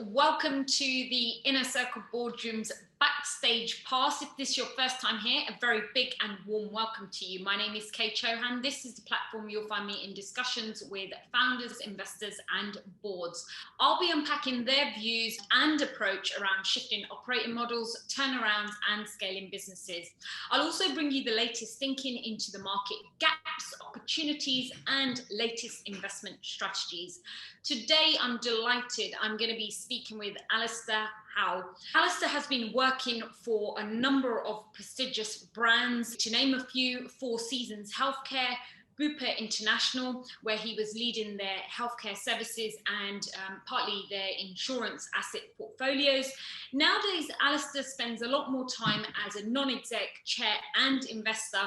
Welcome to the Inner Circle Boardroom's Backstage Pass. If this is your first time here, a very big and warm welcome to you. My name is Kay Chohan. This is the platform you'll find me in discussions with founders, investors and boards. I'll be unpacking their views and approach around shifting operating models, turnarounds and scaling businesses. I'll also bring you the latest thinking into the market gaps, opportunities and latest investment strategies. Today, I'm delighted. I'm going to be speaking with Alistair How. Alistair has been working for a number of prestigious brands. To name a few, Four Seasons Healthcare, Bupa International, where he was leading their healthcare services and partly their insurance asset portfolios. Nowadays, Alistair spends a lot more time as a non-exec chair and investor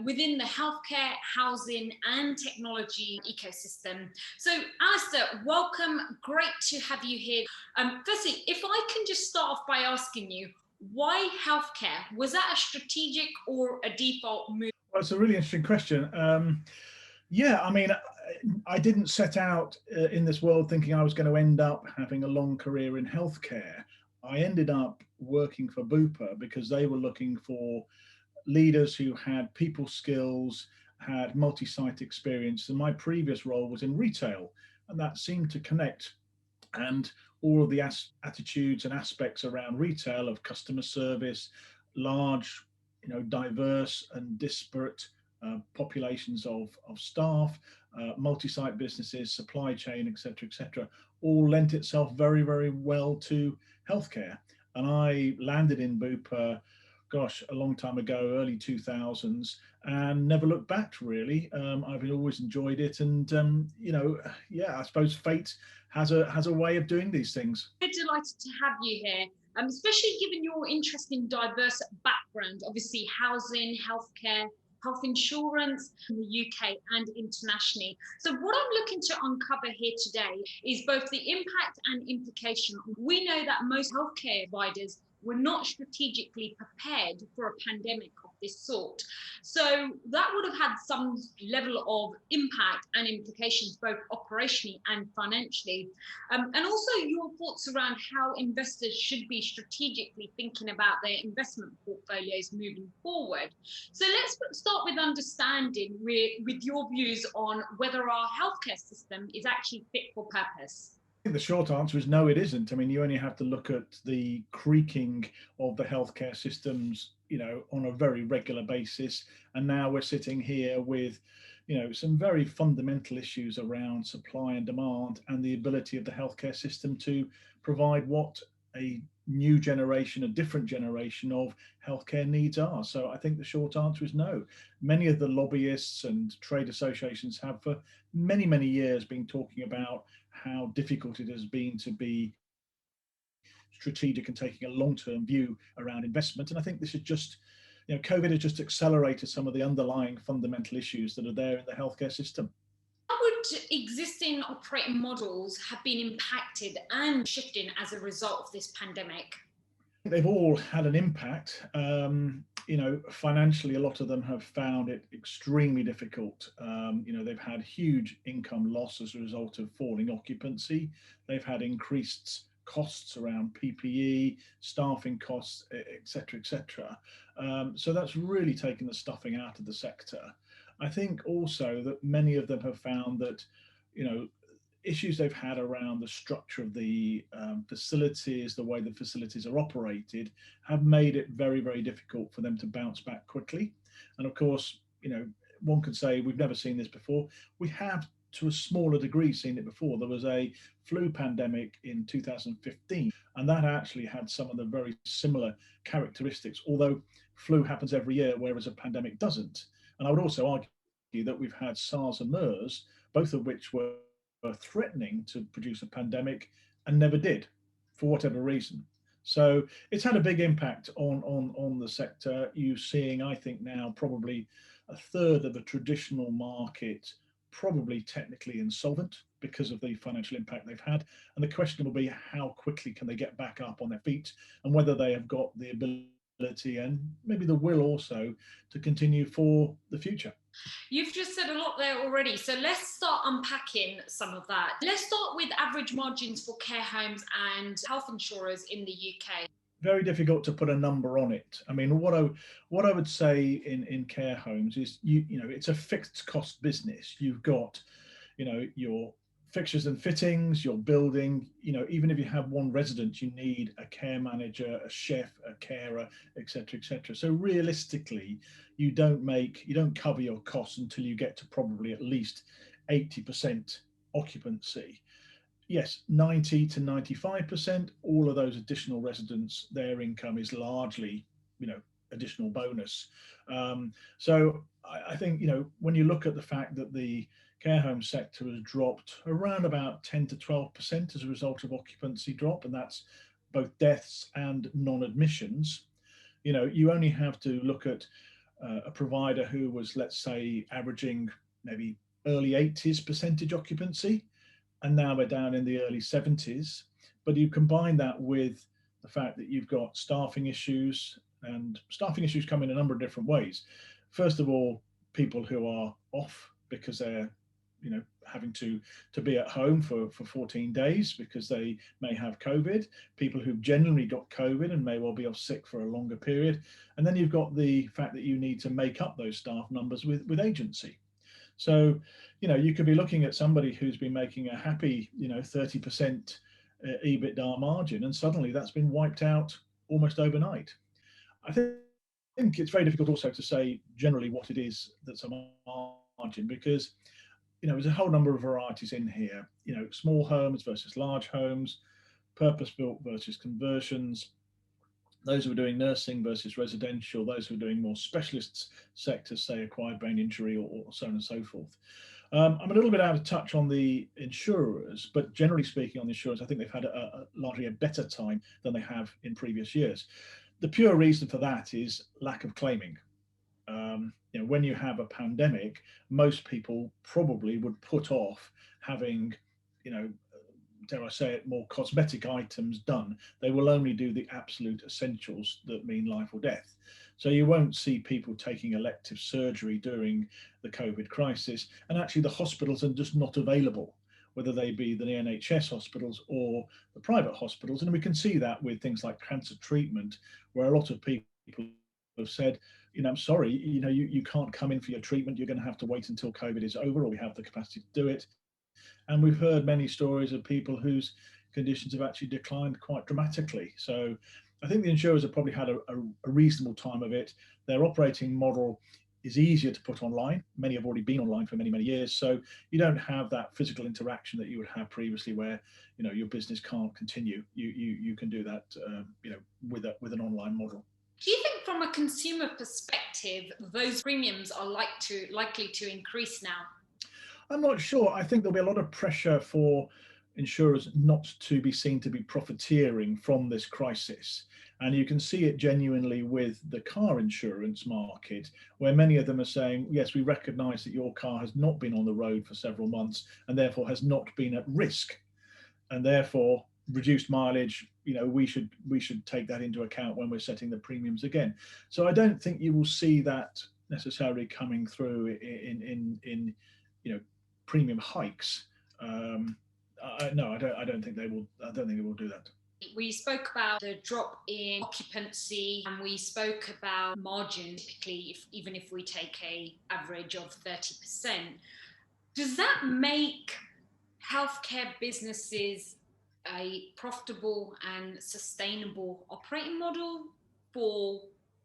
within the healthcare, housing and technology ecosystem. So Alistair, welcome. Great to have you here. Firstly, if I can just start off by asking you, why healthcare? Was that a strategic or a default move? Well, it's a really interesting question. I didn't set out in this world thinking I was going to end up having a long career in healthcare. I ended up working for Bupa because they were looking for leaders who had people skills, had multi-site experience, and my previous role was in retail, and that seemed to connect. And all of the attitudes and aspects around retail of customer service, large, diverse and disparate populations of staff, multi-site businesses, supply chain, etc., all lent itself very, very well to healthcare. And I landed in Bupa, a long time ago, early 2000s, and never looked back really. I've always enjoyed it, and I suppose fate has a way of doing these things. We're delighted to have you here. Especially given your interesting diverse background, obviously housing, healthcare, health insurance in the UK and internationally. So what I'm looking to uncover here today is both the impact and implication. We know that most healthcare providers were not strategically prepared for a pandemic of this sort. So that would have had some level of impact and implications, both operationally and financially. And also your thoughts around how investors should be strategically thinking about their investment portfolios moving forward. So let's start with understanding with your views on whether our healthcare system is actually fit for purpose. The short answer is no, it isn't. I mean, you only have to look at the creaking of the healthcare systems, on a very regular basis. And now we're sitting here with, some very fundamental issues around supply and demand and the ability of the healthcare system to provide what a new generation, a different generation of healthcare needs are. So I think the short answer is no. Many of the lobbyists and trade associations have for many, many years been talking about how difficult it has been to be strategic and taking a long-term view around investment. And I think this is just, COVID has just accelerated some of the underlying fundamental issues that are there in the healthcare system. How would existing operating models have been impacted and shifting as a result of this pandemic? They've all had an impact. Financially, a lot of them have found it extremely difficult. They've had huge income loss as a result of falling occupancy. They've had increased costs around PPE, staffing costs, etc. So that's really taken the stuffing out of the sector. I think also that many of them have found that, issues they've had around the structure of the facilities, the way the facilities are operated, have made it very, very difficult for them to bounce back quickly. And of course, one could say we've never seen this before. We have, to a smaller degree, seen it before. There was a flu pandemic in 2015, and that actually had some of the very similar characteristics, although flu happens every year, whereas a pandemic doesn't. And I would also argue that we've had SARS and MERS, both of which were threatening to produce a pandemic and never did, for whatever reason. So it's had a big impact on the sector. You're seeing, I think now, probably a third of the traditional market probably technically insolvent because of the financial impact they've had. And the question will be, how quickly can they get back up on their feet, and whether they have got the ability and maybe the will also to continue for the future. You've just said a lot there already. So let's start unpacking some of that. Let's start with average margins for care homes and health insurers in the UK. Very difficult to put a number on it. I mean, what I would say in care homes is you know it's a fixed cost business. You've got your fixtures and fittings, your building. Even if you have one resident, you need a care manager, a chef, a carer, etc., etc. So realistically, you don't cover your costs until you get to probably at least 80% occupancy. Yes, 90 to 95%, all of those additional residents, their income is largely, additional bonus. So I think, when you look at the fact that the care home sector has dropped around about 10 to 12% as a result of occupancy drop, and that's both deaths and non-admissions. You only have to look at a provider who was, let's say, averaging maybe early 80s percentage occupancy, and now we're down in the early 70s. But you combine that with the fact that you've got staffing issues, and staffing issues come in a number of different ways. First of all, people who are off because they're having to be at home for 14 days because they may have COVID, people who've generally got COVID and may well be off sick for a longer period. And then you've got the fact that you need to make up those staff numbers with agency. So, you could be looking at somebody who's been making a happy, 30% EBITDA margin, and suddenly that's been wiped out almost overnight. I think it's very difficult also to say generally what it is that's a margin, because, there's a whole number of varieties in here, small homes versus large homes, purpose-built versus conversions, those who are doing nursing versus residential, those who are doing more specialist sectors, say acquired brain injury, or so on and so forth. I'm a little bit out of touch on the insurers, but generally speaking, on the insurers, I think they've had largely a better time than they have in previous years. The pure reason for that is lack of claiming. When you have a pandemic, most people probably would put off having, you know, dare I say it, more cosmetic items done. They will only do the absolute essentials that mean life or death. So you won't see people taking elective surgery during the COVID crisis. And actually, the hospitals are just not available, whether they be the NHS hospitals or the private hospitals. And we can see that with things like cancer treatment, where a lot of people have said, I'm sorry, you can't come in for your treatment. You're going to have to wait until COVID is over, or we have the capacity to do it. And we've heard many stories of people whose conditions have actually declined quite dramatically. So I think the insurers have probably had a reasonable time of it. Their operating model is easier to put online. Many have already been online for many, many years. So you don't have that physical interaction that you would have previously, where your business can't continue. You can do that with an online model. Do you think from a consumer perspective, those premiums are likely to increase now? I'm not sure. I think there'll be a lot of pressure for insurers not to be seen to be profiteering from this crisis. And you can see it genuinely with the car insurance market, where many of them are saying, yes, we recognize that your car has not been on the road for several months and therefore has not been at risk. And therefore, reduced mileage, we should take that into account when we're setting the premiums again. So I don't think you will see that necessarily coming through in premium hikes. No, I don't think they will. I don't think they will do that. We spoke about the drop in occupancy, and we spoke about margin. Typically, even if we take a average of 30%, does that make healthcare businesses a profitable and sustainable operating model for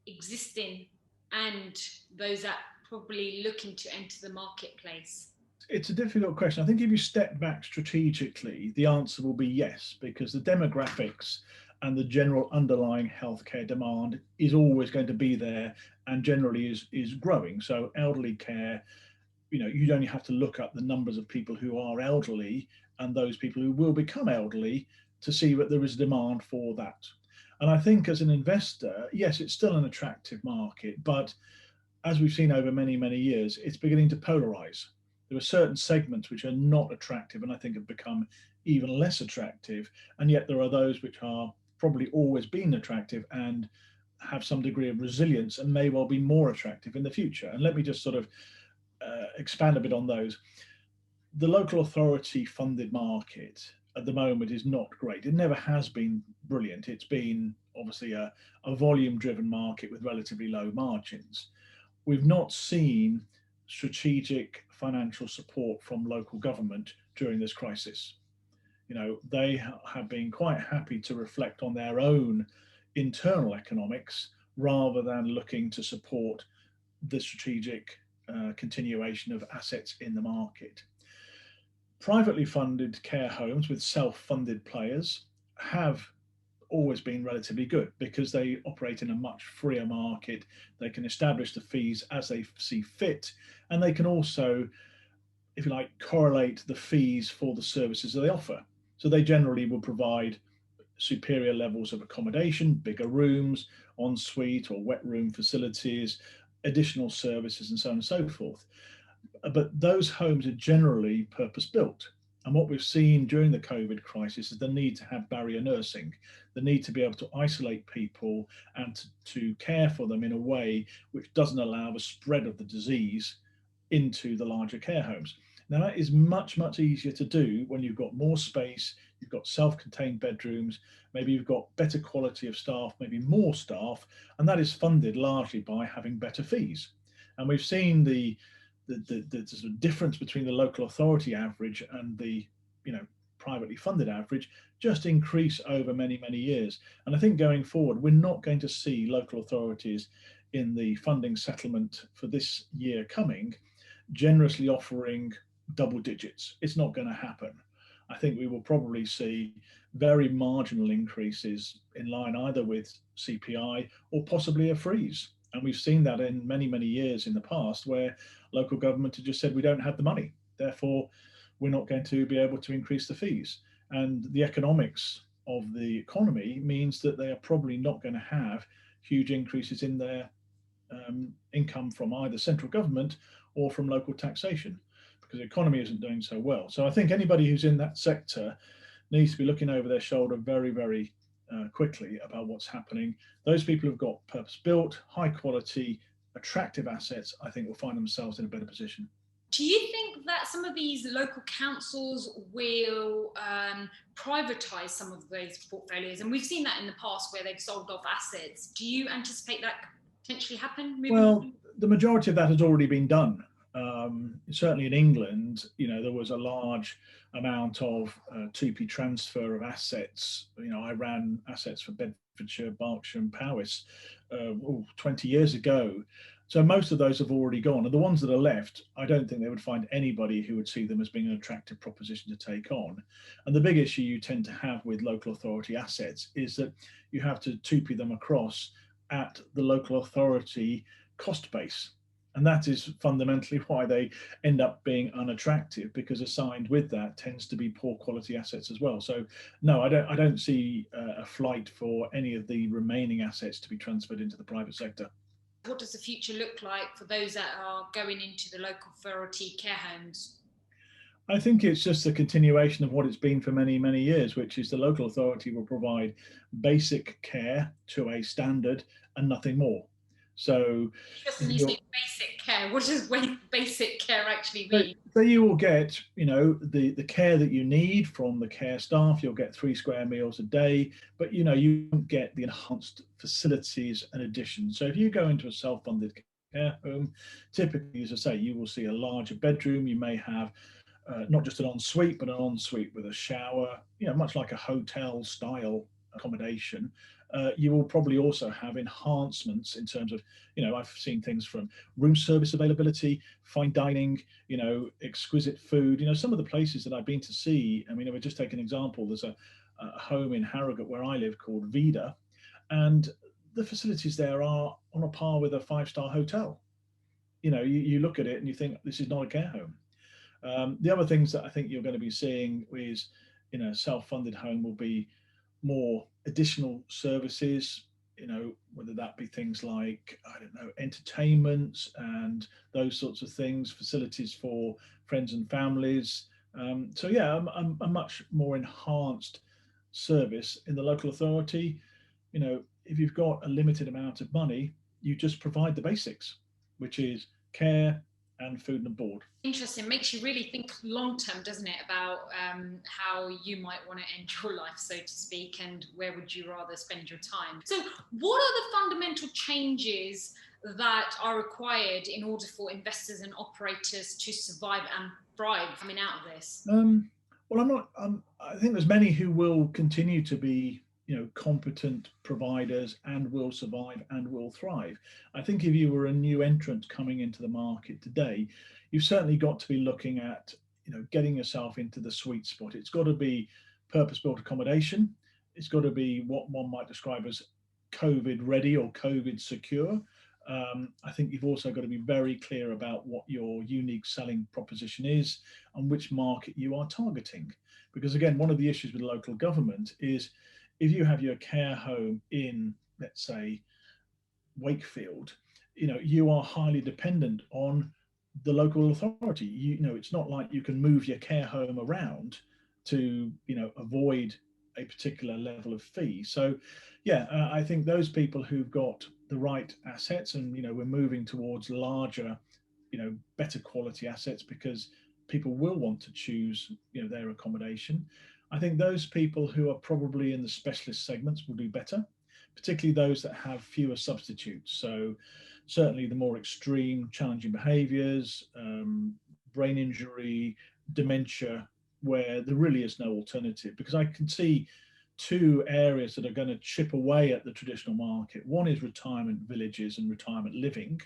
existing and those that probably looking to enter the marketplace? It's a difficult question. I think if you step back strategically, the answer will be yes, because the demographics and the general underlying healthcare demand is always going to be there, and generally is growing. So elderly care, you'd only have to look up the numbers of people who are elderly and those people who will become elderly to see that there is demand for that. And I think as an investor, yes, it's still an attractive market, but as we've seen over many, many years, it's beginning to polarize. There are certain segments which are not attractive and I think have become even less attractive. And yet there are those which are probably always been attractive and have some degree of resilience and may well be more attractive in the future. And let me just sort of expand a bit on those. The local authority funded market at the moment is not great. It never has been brilliant. It's been obviously a volume driven market with relatively low margins. We've not seen strategic financial support from local government during this crisis. They have been quite happy to reflect on their own internal economics rather than looking to support the strategic continuation of assets in the market. Privately funded care homes with self-funded players have always been relatively good because they operate in a much freer market. They can establish the fees as they see fit, and they can also, if you like, correlate the fees for the services that they offer. So they generally will provide superior levels of accommodation, bigger rooms, ensuite or wet room facilities, additional services, and so on and so forth. But those homes are generally purpose built. And what we've seen during the COVID crisis is the need to have barrier nursing, the need to be able to isolate people and to care for them in a way which doesn't allow the spread of the disease into the larger care homes. Now, that is much, much easier to do when you've got more space, you've got self contained bedrooms, maybe you've got better quality of staff, maybe more staff, and that is funded largely by having better fees. And we've seen the sort of difference between the local authority average and the privately funded average just increase over many, many years. And I think going forward, we're not going to see local authorities in the funding settlement for this year coming generously offering double digits. It's not going to happen. I think we will probably see very marginal increases in line either with CPI or possibly a freeze. And we've seen that in many, many years in the past where local government have just said, we don't have the money. Therefore, we're not going to be able to increase the fees. And the economics of the economy means that they are probably not going to have huge increases in their income from either central government or from local taxation because the economy isn't doing so well. So I think anybody who's in that sector needs to be looking over their shoulder very, very quickly about what's happening. Those people who've got purpose built, high quality, attractive assets, I think will find themselves in a better position. Do you think that some of these local councils will privatise some of those portfolios? And we've seen that in the past where they've sold off assets. Do you anticipate that could potentially happen? Well, the majority of that has already been done. Certainly in England, there was a large amount of 2P transfer of assets. I ran assets for Bedfordshire, Berkshire and Powys 20 years ago. So most of those have already gone. And the ones that are left, I don't think they would find anybody who would see them as being an attractive proposition to take on. And the big issue you tend to have with local authority assets is that you have to 2P them across at the local authority cost base. And that is fundamentally why they end up being unattractive, because assigned with that tends to be poor quality assets as well. So no, I don't see a flight for any of the remaining assets to be transferred into the private sector. What does the future look like for those that are going into the local authority care homes? I think it's just a continuation of what it's been for many, many years, which is the local authority will provide basic care to a standard and nothing more. So just when you say basic care, what does basic care actually mean? So you will get, the care that you need from the care staff. You'll get 3 square meals a day, but you won't get the enhanced facilities and additions. So if you go into a self-funded care home, typically, as I say, you will see a larger bedroom. You may have not just an ensuite, but an ensuite with a shower, much like a hotel style accommodation. You will probably also have enhancements in terms of, I've seen things from room service availability, fine dining, exquisite food. Some of the places that I've been to see, I would just take an example. There's a home in Harrogate where I live called Vida, and the facilities there are on a par with a 5-star hotel. You look at it and you think this is not a care home. The other things that I think you're going to be seeing is, self-funded home will be more additional services, whether that be things like, entertainments and those sorts of things, facilities for friends and families. So yeah, a much more enhanced service in the local authority. If you've got a limited amount of money, you just provide the basics, which is care, and food and board. Interesting. Makes you really think long term, doesn't it, about how you might want to end your life, so to speak, and where would you rather spend your time. So what are the fundamental changes that are required in order for investors and operators to survive and thrive coming out of this? Well, I'm not. I think there's many who will continue to be, competent providers and will survive and will thrive. I think if you were a new entrant coming into the market today, you've certainly got to be looking at, getting yourself into the sweet spot. It's got to be purpose-built accommodation. It's got to be what one might describe as COVID ready or COVID secure. I think you've also got to be very clear about what your unique selling proposition is and which market you are targeting. Because again, one of the issues with local government is if you have your care home in, let's say, Wakefield, you are highly dependent on the local authority. It's not like you can move your care home around to, avoid a particular level of fee. So, yeah, I think those people who've got the right assets, and we're moving towards larger, better quality assets because people will want to choose, their accommodation. I think those people who are probably in the specialist segments will do better, particularly those that have fewer substitutes. So certainly the more extreme challenging behaviors, brain injury, dementia, where there really is no alternative. Because I can see two areas that are going to chip away at the traditional market. One is retirement villages and retirement living.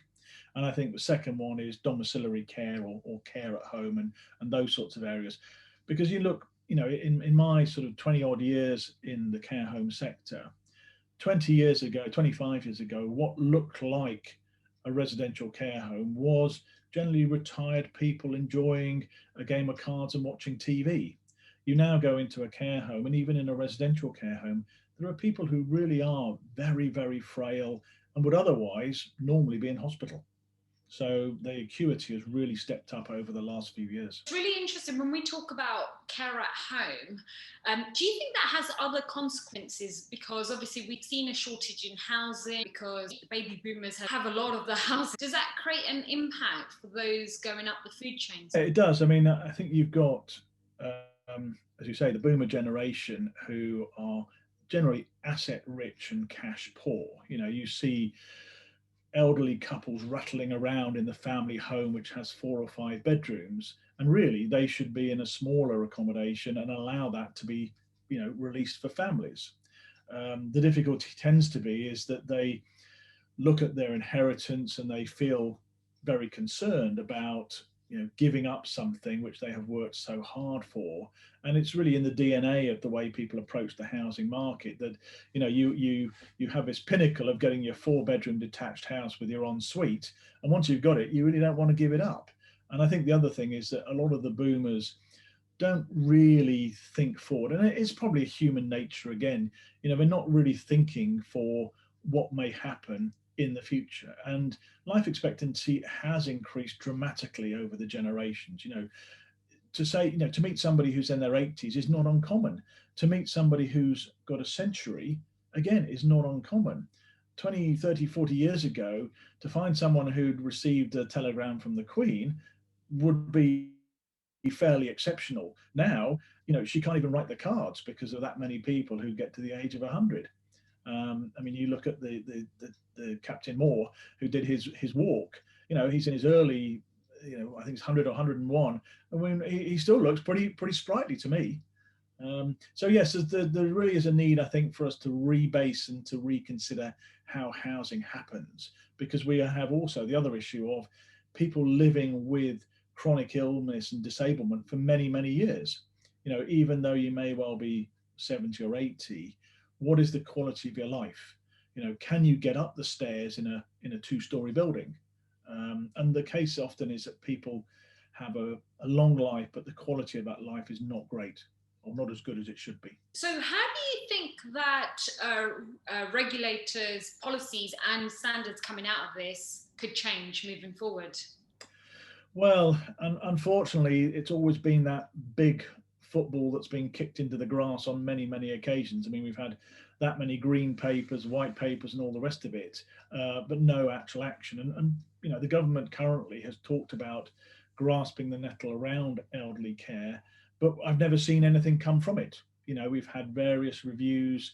And I think the second one is domiciliary care or care at home and those sorts of areas. Because you look, in my sort of 20 odd years in the care home sector, 20 years ago, 25 years ago, what looked like a residential care home was generally retired people enjoying a game of cards and watching TV. You now go into a care home, and even in a residential care home, there are people who really are very, very frail and would otherwise normally be in hospital. So the acuity has really stepped up over the last few years. It's really interesting when we talk about care at home. Do you think that has other consequences? Because obviously we've seen a shortage in housing because the baby boomers have a lot of the housing. Does that create an impact for those going up the food chain? It does. I mean, I think you've got, as you say, the boomer generation who are generally asset rich and cash poor. You see elderly couples rattling around in the family home, which has 4 or 5 bedrooms, and really they should be in a smaller accommodation and allow that to be, released for families. The difficulty tends to be is that they look at their inheritance and they feel very concerned about giving up something which they have worked so hard for. And it's really in the DNA of the way people approach the housing market that you have this pinnacle of getting your 4 bedroom detached house with your ensuite, and once you've got it, you really don't want to give it up. And I think the other thing is that a lot of the boomers don't really think forward, and it's probably a human nature again. They're not really thinking for what may happen in the future. And life expectancy has increased dramatically over the generations. To say, to meet somebody who's in their 80s is not uncommon. To meet somebody who's got a century, again, is not uncommon. 20, 30, 40 years ago, to find someone who'd received a telegram from the Queen would be fairly exceptional. Now, she can't even write the cards because of that many people who get to the age of 100. I mean, you look at the Captain Moore who did his walk. He's in his early, I think it's 100 or 101. I mean, he still looks pretty sprightly to me. So yes, there really is a need, I think, for us to rebase and to reconsider how housing happens, because we have also the other issue of people living with chronic illness and disablement for many, many years. Even though you may well be 70 or 80, what is the quality of your life? Can you get up the stairs in a 2-story building? And the case often is that people have a long life, but the quality of that life is not great or not as good as it should be. So how do you think that regulators' policies and standards coming out of this could change moving forward? Well, unfortunately, it's always been that big football that's been kicked into the grass on many, many occasions. I mean, we've had that many green papers, white papers, and all the rest of it, but no actual action. And the government currently has talked about grasping the nettle around elderly care, but I've never seen anything come from it. We've had various reviews,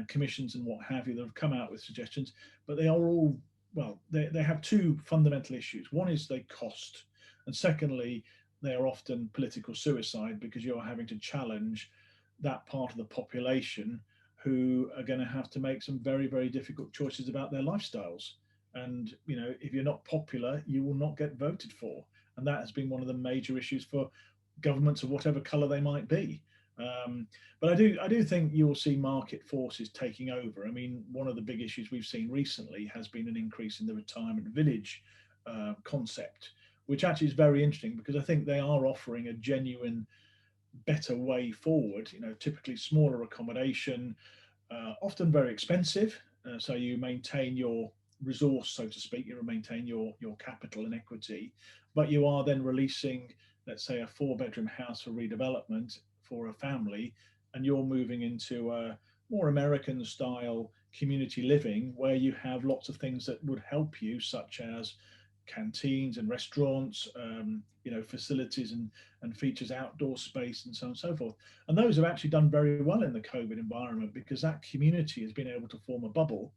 commissions, and what have you that have come out with suggestions, but they are all, well, they have two fundamental issues. One is they cost, and secondly, they are often political suicide because you're having to challenge that part of the population who are going to have to make some very, very difficult choices about their lifestyles. And, if you're not popular, you will not get voted for. And that has been one of the major issues for governments of whatever colour they might be. But I do think you'll see market forces taking over. I mean, one of the big issues we've seen recently has been an increase in the retirement village concept, which actually is very interesting because I think they are offering a genuine better way forward. Typically smaller accommodation, often very expensive. So you maintain your resource, so to speak, you maintain your capital and equity, but you are then releasing, let's say, a 4-bedroom house for redevelopment for a family, and you're moving into a more American style community living where you have lots of things that would help you, such as canteens and restaurants, facilities and features outdoor space and so on and so forth. And those have actually done very well in the COVID environment because that community has been able to form a bubble,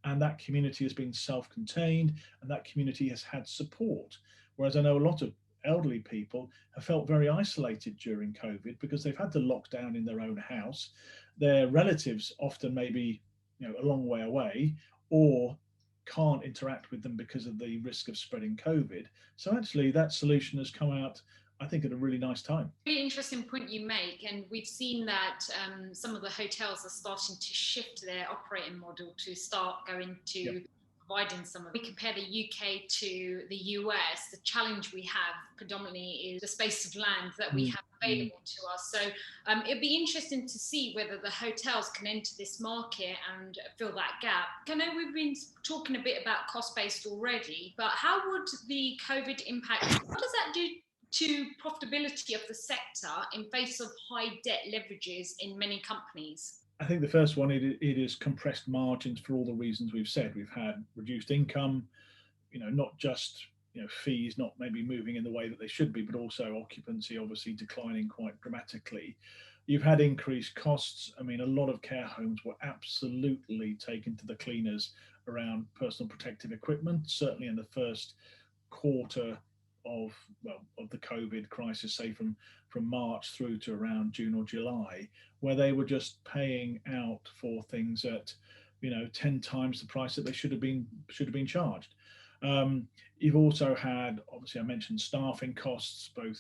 and that community has been self-contained, and that community has had support. Whereas I know a lot of elderly people have felt very isolated during COVID because they've had to lock down in their own house. Their relatives often maybe a long way away, or can't interact with them because of the risk of spreading COVID. So actually that solution has come out, I think, at a really nice time. Really interesting point you make, and we've seen that some of the hotels are starting to shift their operating model to start going to providing some of. We compare the UK to the US. The challenge we have predominantly is the space of land that we have available to us. So it'd be interesting to see whether the hotels can enter this market and fill that gap. I know we've been talking a bit about cost-based already, but how would the COVID impact? What does that do to profitability of the sector in face of high debt leverages in many companies? I think the first one, it is compressed margins for all the reasons we've said. We've had reduced income, not just fees not maybe moving in the way that they should be, but also occupancy obviously declining quite dramatically. You've had increased costs. I mean, a lot of care homes were absolutely taken to the cleaners around personal protective equipment, certainly in the first quarter of the COVID crisis, say from March through to around June or July, where they were just paying out for things at 10 times the price that they should have been charged. You've also had, obviously I mentioned staffing costs, both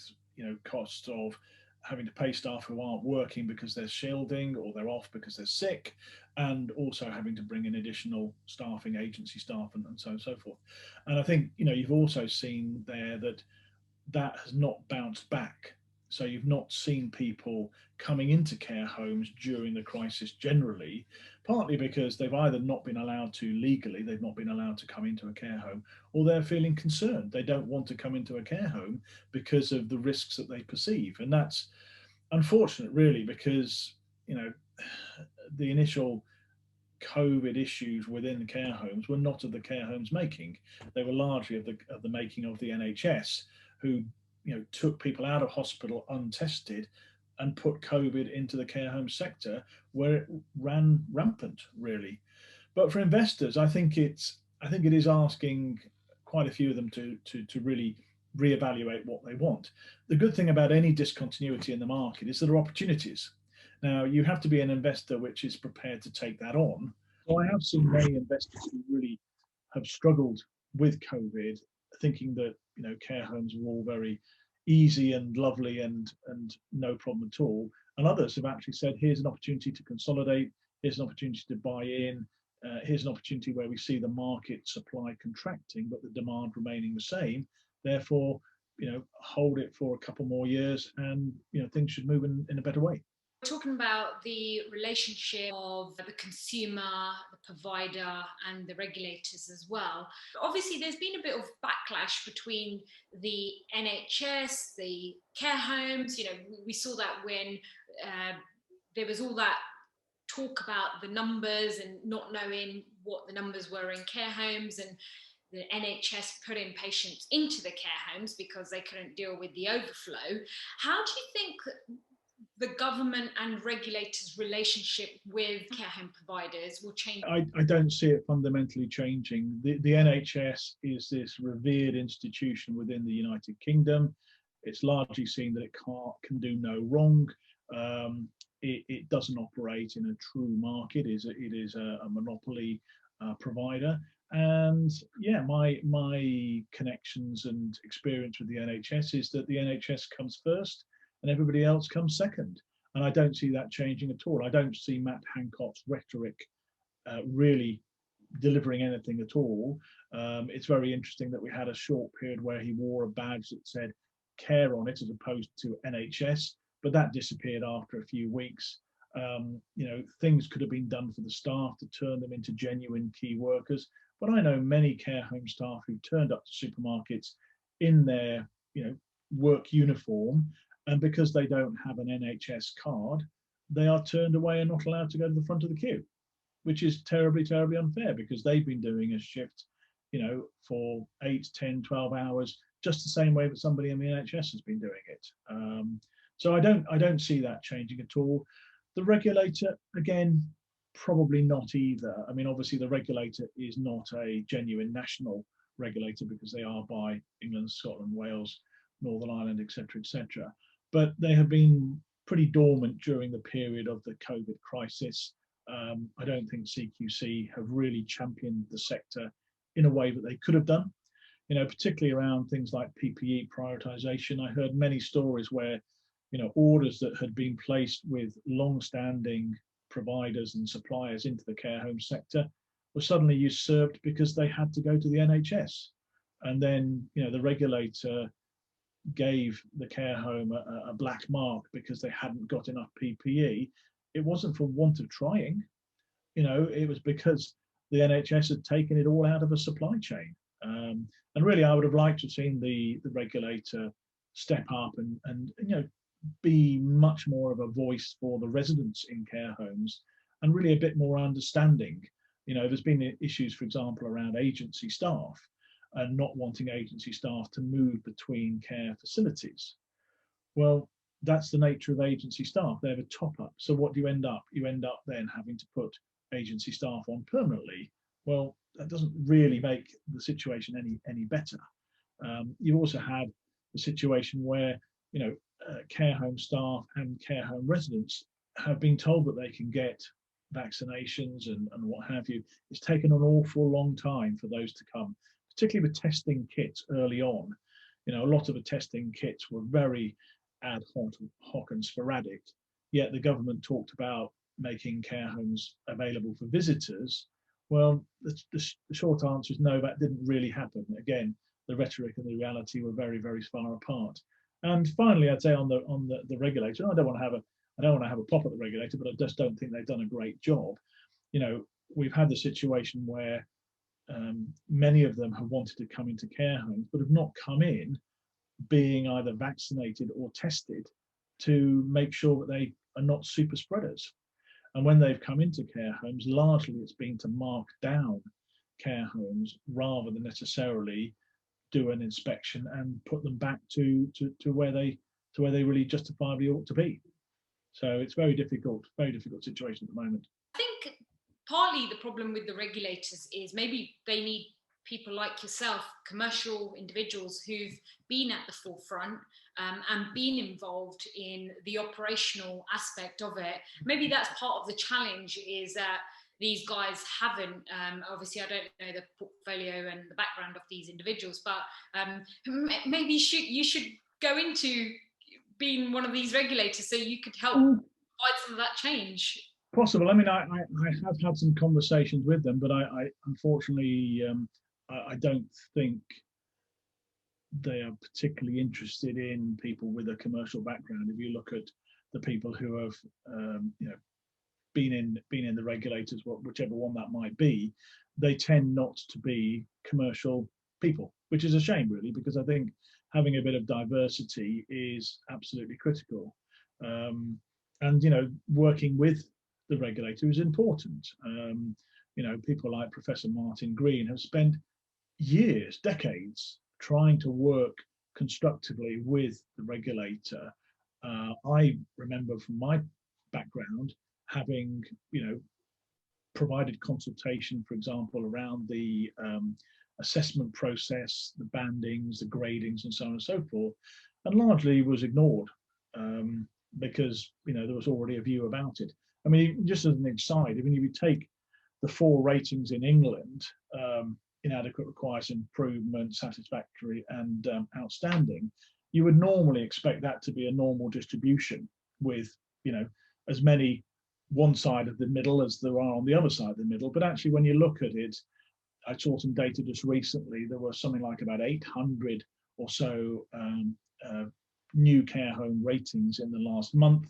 costs of having to pay staff who aren't working because they're shielding or they're off because they're sick, and also having to bring in additional staffing, agency staff, and so on and so forth. And I think you've also seen there that has not bounced back. So you've not seen people coming into care homes during the crisis generally, partly because they've either not been allowed to legally, they've not been allowed to come into a care home, or they're feeling concerned. They don't want to come into a care home because of the risks that they perceive. And that's unfortunate, really, because, the initial COVID issues within care homes were not of the care homes making. They were largely of the making of the NHS, who took people out of hospital untested and put COVID into the care home sector where it ran rampant, really. But for investors, I think it is asking quite a few of them to really reevaluate what they want. The good thing about any discontinuity in the market is there are opportunities. Now, you have to be an investor which is prepared to take that on. So I have seen many investors who really have struggled with COVID, thinking that care homes are all very easy and lovely and no problem at all. And others have actually said, here's an opportunity to consolidate, here's an opportunity to buy in, here's an opportunity where we see the market supply contracting, but the demand remaining the same. Therefore, hold it for a couple more years, and things should move in a better way. Talking about the relationship of the consumer, the provider, and the regulators as well. Obviously, there's been a bit of backlash between the NHS, the care homes. We saw that when there was all that talk about the numbers and not knowing what the numbers were in care homes, and the NHS putting patients into the care homes because they couldn't deal with the overflow. How do you think the government and regulators' relationship with care home providers will change? I don't see it fundamentally changing. The NHS is this revered institution within the United Kingdom. It's largely seen that it can do no wrong. It doesn't operate in a true market. It is a monopoly provider. And yeah, my connections and experience with the NHS is that the NHS comes first and everybody else comes second. And I don't see that changing at all. I don't see Matt Hancock's rhetoric really delivering anything at all. It's very interesting that we had a short period where he wore a badge that said care on it as opposed to NHS, but that disappeared after a few weeks. Things could have been done for the staff to turn them into genuine key workers. But I know many care home staff who turned up to supermarkets in their work uniform, and because they don't have an NHS card, they are turned away and not allowed to go to the front of the queue, which is terribly, terribly unfair because they've been doing a shift, for 8, 10, 12 hours, just the same way that somebody in the NHS has been doing it. So I don't see that changing at all. The regulator, again, probably not either. I mean, obviously the regulator is not a genuine national regulator because they are by England, Scotland, Wales, Northern Ireland, etc., etc. But they have been pretty dormant during the period of the COVID crisis. I don't think CQC have really championed the sector in a way that they could have done, particularly around things like PPE prioritisation. I heard many stories where, orders that had been placed with long-standing providers and suppliers into the care home sector were suddenly usurped because they had to go to the NHS. And then, the regulator gave the care home a black mark because they hadn't got enough PPE. It wasn't for want of trying, it was because the NHS had taken it all out of a supply chain. And really, I would have liked to have seen the regulator step up and be much more of a voice for the residents in care homes and really a bit more understanding. There's been issues, for example, around agency staff and not wanting agency staff to move between care facilities. Well, that's the nature of agency staff. They have a top up. So what do you end up? You end up then having to put agency staff on permanently. Well, that doesn't really make the situation any better. You also had the situation where, care home staff and care home residents have been told that they can get vaccinations and what have you. It's taken an awful long time for those to come, particularly with testing kits early on. A lot of the testing kits were very ad hoc and sporadic, yet the government talked about making care homes available for visitors. Well, the short answer is no, that didn't really happen. Again, the rhetoric and the reality were very, very far apart. And finally, I'd say on the regulator, I don't want to have a pop at the regulator, but I just don't think they've done a great job. We've had the situation where many of them have wanted to come into care homes, but have not come in being either vaccinated or tested to make sure that they are not super spreaders. And when they've come into care homes, largely it's been to mark down care homes rather than necessarily do an inspection and put them back to where they really justifiably ought to be. So it's very difficult situation at the moment. I think partly the problem with the regulators is maybe they need people like yourself, commercial individuals who've been at the forefront and been involved in the operational aspect of it. Maybe that's part of the challenge, is that these guys haven't. Obviously, I don't know the portfolio and the background of these individuals, but maybe you should go into being one of these regulators so you could help provide some of that change. Possible. I mean, I have had some conversations with them, but I unfortunately, I don't think they are particularly interested in people with a commercial background. If you look at the people who have been in the regulators, whichever one that might be, they tend not to be commercial people, which is a shame, really, because I think having a bit of diversity is absolutely critical. And working with the regulator is important. People like Professor Martin Green have spent years, decades, trying to work constructively with the regulator. I remember from my background having, provided consultation, for example, around the assessment process, the bandings, the gradings, and so on and so forth, and largely was ignored because there was already a view about it. I mean, just as an aside, I mean, if you take the 4 ratings in England, inadequate, requires improvement, satisfactory, and outstanding, you would normally expect that to be a normal distribution with, as many one side of the middle as there are on the other side of the middle. But actually, when you look at it, I saw some data just recently, there was something like about 800 or so new care home ratings in the last month.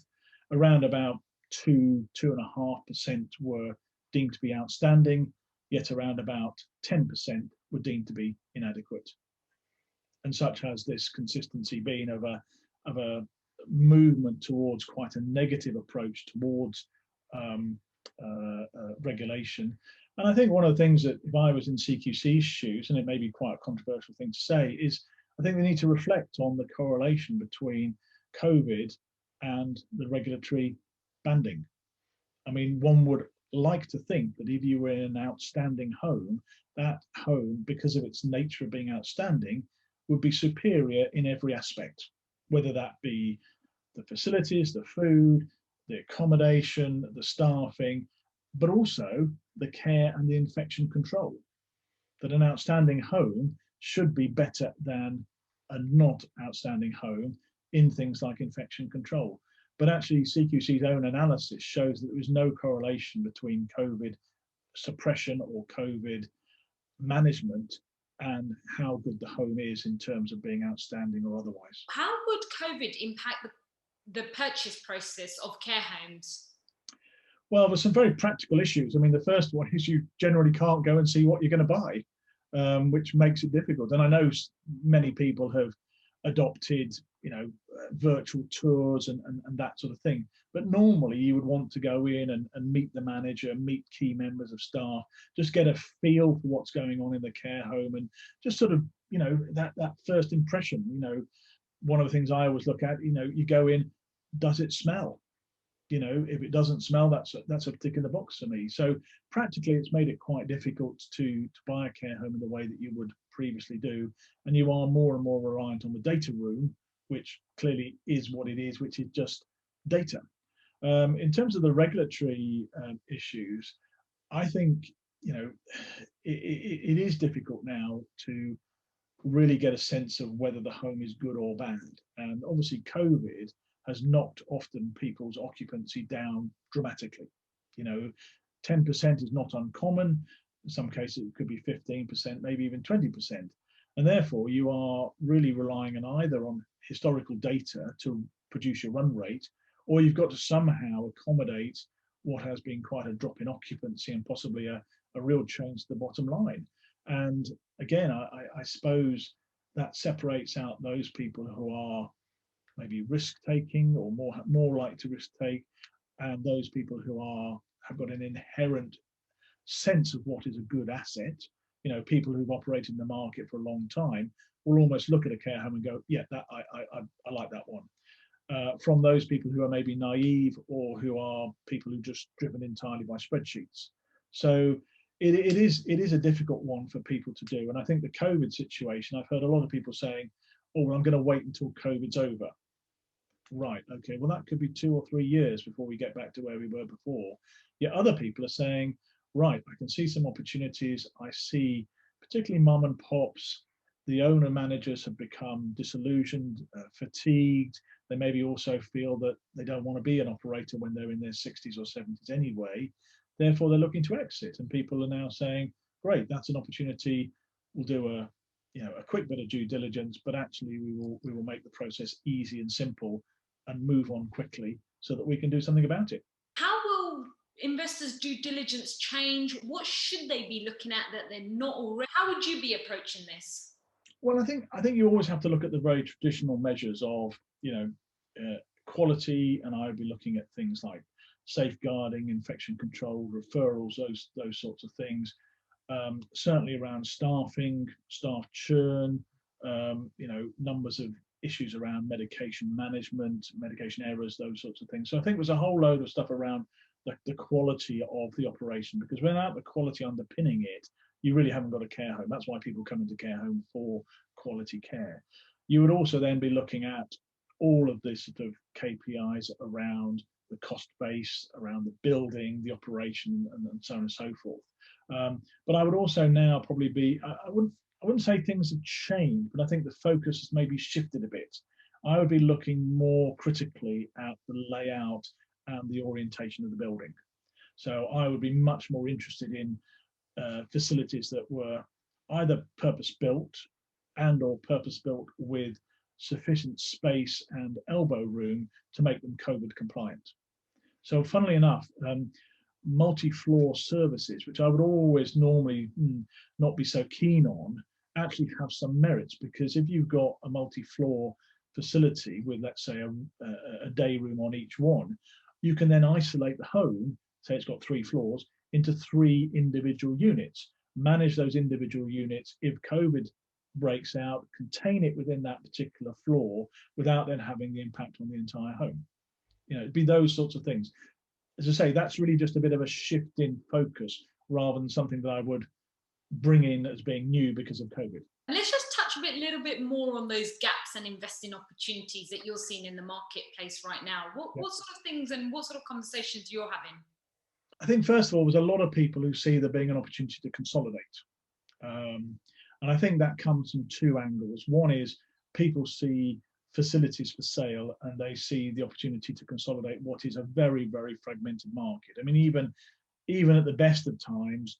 Around about 2.5% were deemed to be outstanding, yet around about 10% were deemed to be inadequate. And such has this consistency been of a movement towards quite a negative approach towards regulation. And I think one of the things that, if I was in CQC's shoes, and it may be quite a controversial thing to say, is I think we need to reflect on the correlation between COVID and the regulatory banding. I mean, one would like to think that if you were in an outstanding home, that home, because of its nature of being outstanding, would be superior in every aspect, whether that be the facilities, the food, the accommodation, the staffing, but also the care and the infection control. That an outstanding home should be better than a not outstanding home in things like infection control. But actually, CQC's own analysis shows that there is no correlation between COVID suppression or COVID management and how good the home is in terms of being outstanding or otherwise. How would COVID impact the purchase process of care homes? Well, there's some very practical issues. I mean, the first one is you generally can't go and see what you're going to buy, which makes it difficult. And I know many people have adopted, virtual tours and that sort of thing. But normally you would want to go in and meet the manager, meet key members of staff, just get a feel for what's going on in the care home, and just sort of, that first impression. One of the things I always look at, you go in, does it smell? If it doesn't smell, that's a tick in the box for me. So practically, it's made it quite difficult to buy a care home in the way that you would previously do, and you are more and more reliant on the data room, which clearly is what it is, which is just data. In terms of the regulatory issues, I think it is difficult now to really get a sense of whether the home is good or bad. And obviously, COVID has knocked often people's occupancy down dramatically. 10% is not uncommon. In some cases, it could be 15%, maybe even 20%. And therefore, you are really relying on either on historical data to produce your run rate, or you've got to somehow accommodate what has been quite a drop in occupancy and possibly a real change to the bottom line. And again, I suppose that separates out those people who are maybe risk-taking or more likely to risk-take, and those people who have got an inherent sense of what is a good asset. People who've operated in the market for a long time will almost look at a care home and go, yeah, that I like that one. From those people who are maybe naive, or who are people who just driven entirely by spreadsheets. So it is a difficult one for people to do. And I think the COVID situation, I've heard a lot of people saying, oh, well, I'm going to wait until COVID's over. Right, okay, well, that could be 2 or 3 years before we get back to where we were before. Yet other people are saying, right, I can see some opportunities. I see particularly mum and pops, the owner managers have become disillusioned, fatigued. They maybe also feel that they don't want to be an operator when they're in their 60s or 70s anyway. Therefore, they're looking to exit. And people are now saying, great, that's an opportunity. We'll do a quick bit of due diligence, but actually we will make the process easy and simple and move on quickly so that we can do something about it. How will investors' due diligence change? What should they be looking at that they're not already? How would you be approaching this? Well, I think you always have to look at the very traditional measures of, quality, and I would be looking at things like safeguarding, infection control, referrals, those sorts of things. Certainly around staffing, staff churn, numbers of issues around medication management, medication errors, those sorts of things. So I think there's a whole load of stuff around the quality of the operation, because without the quality underpinning it, you really haven't got a care home. That's why people come into care home, for quality care. You would also then be looking at all of the sort of KPIs around the cost base, around the building, the operation, and so on and so forth. But I would also now probably be, I wouldn't say things have changed, but I think the focus has maybe shifted a bit. I would be looking more critically at the layout and the orientation of the building. So I would be much more interested in facilities that were either purpose-built or purpose-built with sufficient space and elbow room to make them COVID compliant. So funnily enough, multi-floor services, which I would always normally not be so keen on, actually have some merits, because if you've got a multi-floor facility with, let's say, a day room on each one, you can then isolate the home, say it's got 3 floors, into 3 individual units, manage those individual units. If COVID breaks out, contain it within that particular floor without then having the impact on the entire home. It'd be those sorts of things. As I say, that's really just a bit of a shift in focus rather than something that I would bring in as being new because of COVID. Let's just touch a little bit more on those gaps and investing opportunities that you're seeing in the marketplace right now. What sort of things and what sort of conversations you're having? I think, first of all, there's a lot of people who see there being an opportunity to consolidate. And I think that comes from 2 angles. One is people see facilities for sale and they see the opportunity to consolidate what is a very, very fragmented market. I mean, even at the best of times,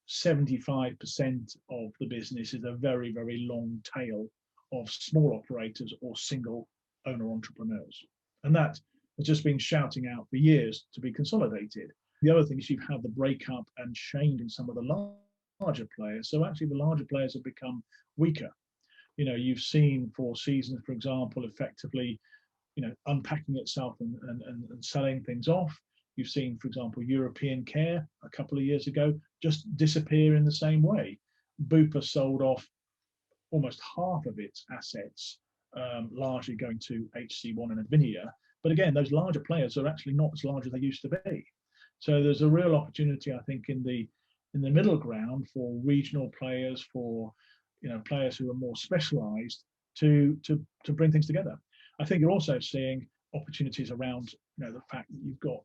75% of the business is a very, very long tail of small operators or single owner entrepreneurs. And that has just been shouting out for years to be consolidated. The other thing is you've had the breakup and change in some of the larger players. So actually the larger players have become weaker. You've seen Four Seasons, for example, effectively, unpacking itself and selling things off. You've seen, for example, European Care a couple of years ago just disappear in the same way. Bupa sold off almost half of its assets, largely going to HC1 and Advinia. But again, those larger players are actually not as large as they used to be. So there's a real opportunity, I think, in the middle ground for regional players, for players who are more specialised to bring things together. I think you're also seeing opportunities around the fact that you've got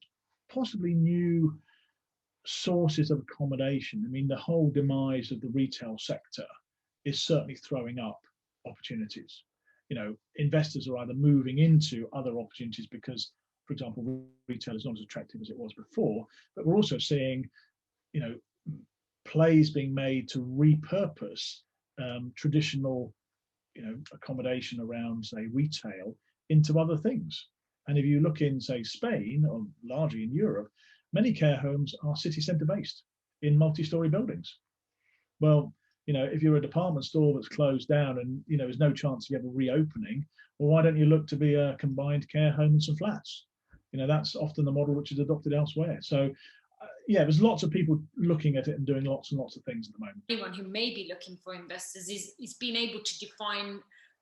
possibly new sources of accommodation. I mean, the whole demise of the retail sector is certainly throwing up opportunities. Investors are either moving into other opportunities because, for example, retail is not as attractive as it was before, but we're also seeing, plays being made to repurpose traditional, accommodation around, say, retail into other things. And if you look in, say, Spain, or largely in Europe, many care homes are city centre based in multi-storey buildings. Well, if you're a department store that's closed down and, there's no chance of ever reopening, well, why don't you look to be a combined care home and some flats? That's often the model which is adopted elsewhere. So, there's lots of people looking at it and doing lots and lots of things at the moment. Anyone who may be looking for investors is being able to define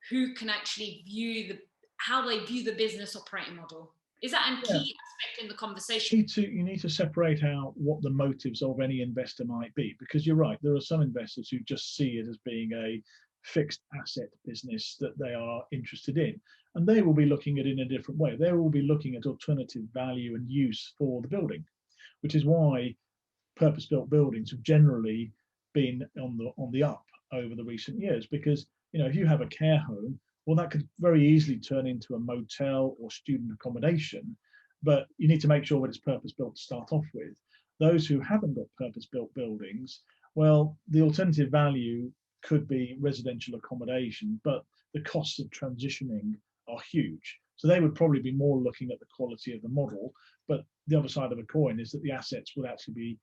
who can actually view how they view the business operating model. Is that a key aspect in the conversation? You need to separate out what the motives of any investor might be, because you're right, there are some investors who just see it as being a fixed asset business that they are interested in, and they will be looking at it in a different way. They will be looking at alternative value and use for the building, which is why purpose-built buildings have generally been on the up over the recent years. Because if you have a care home, well, that could very easily turn into a motel or student accommodation, but you need to make sure that it's purpose-built to start off with. Those who haven't got purpose-built buildings, well, the alternative value could be residential accommodation, but the costs of transitioning are huge. So they would probably be more looking at the quality of the model. But the other side of the coin is that the assets would actually be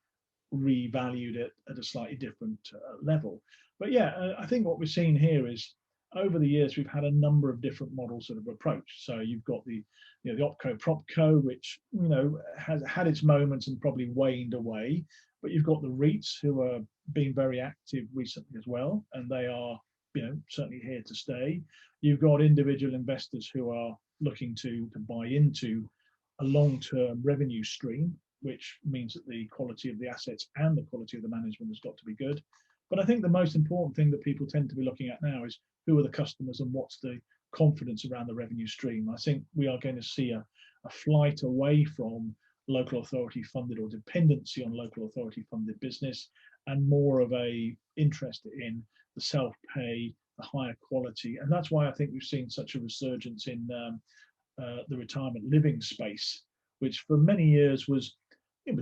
revalued at a slightly different level. But yeah, I think what we're seeing here is over the years we've had a number of different models that have approached. So you've got the the opco propco, which has had its moments and probably waned away. But you've got the REITs who are being very active recently as well, and they are certainly here to stay. You've got individual investors who are looking to buy into a long-term revenue stream, which means that the quality of the assets and the quality of the management has got to be good. But I think the most important thing that people tend to be looking at now is who are the customers and what's the confidence around the revenue stream. I think we are going to see a flight away from local authority funded or dependency on local authority funded business, and more of a interest in the self-pay, the higher quality. And that's why I think we've seen such a resurgence in the retirement living space, which for many years was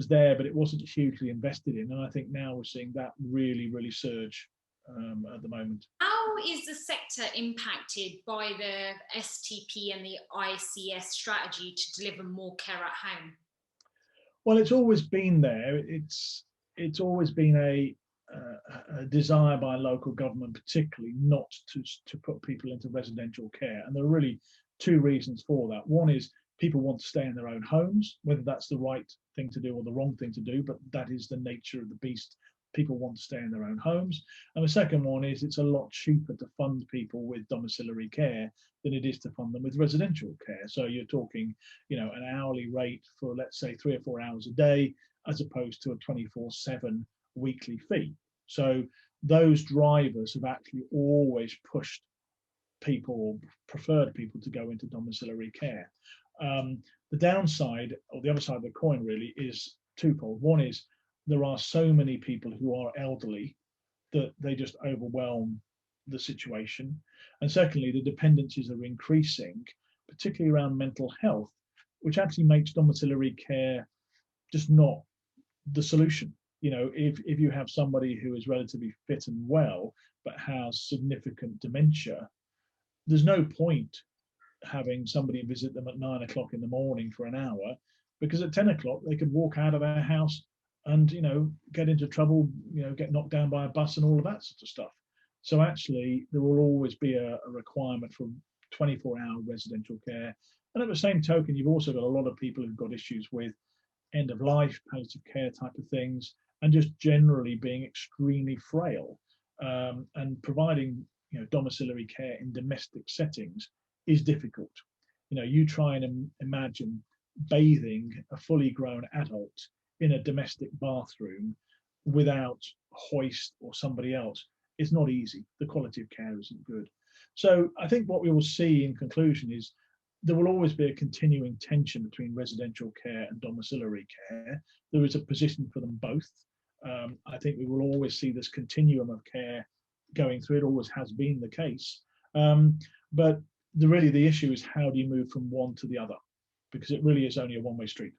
there, but it wasn't hugely invested in. And I think now we're seeing that really surge at the moment. How is the sector impacted by the STP and the ICS strategy to deliver more care at home? Well, it's always been there. It's always been a desire by local government, particularly, not to put people into residential care. And there are really two reasons for that. One is people want to stay in their own homes, whether that's the right thing to do or the wrong thing to do, but that is the nature of the beast. People want to stay in their own homes. And the second one is it's a lot cheaper to fund people with domiciliary care than it is to fund them with residential care. So you're talking, an hourly rate for, let's say, 3 or 4 hours a day, as opposed to a 24/7 weekly fee. So those drivers have actually always pushed people, or preferred people, to go into domiciliary care. The downside, or the other side of the coin, really is twofold. One is there are so many people who are elderly that they just overwhelm the situation. And secondly, the dependencies are increasing, particularly around mental health, which actually makes domiciliary care just not the solution. If you have somebody who is relatively fit and well, but has significant dementia, there's no point having somebody visit them at 9 o'clock in the morning for an hour, because at 10 o'clock they could walk out of their house and get into trouble, get knocked down by a bus and all of that sort of stuff. So actually there will always be a requirement for 24-hour residential care. And at the same token, you've also got a lot of people who've got issues with end of life, palliative care type of things, and just generally being extremely frail. And providing domiciliary care in domestic settings is difficult. You try and imagine bathing a fully grown adult in a domestic bathroom without hoist or somebody else. It's not easy. The quality of care isn't good. So I think what we will see in conclusion is there will always be a continuing tension between residential care and domiciliary care. There is a position for them both. I think we will always see this continuum of care going through. It always has been the case. But the issue is, how do you move from one to the other? Because it really is only a one-way street.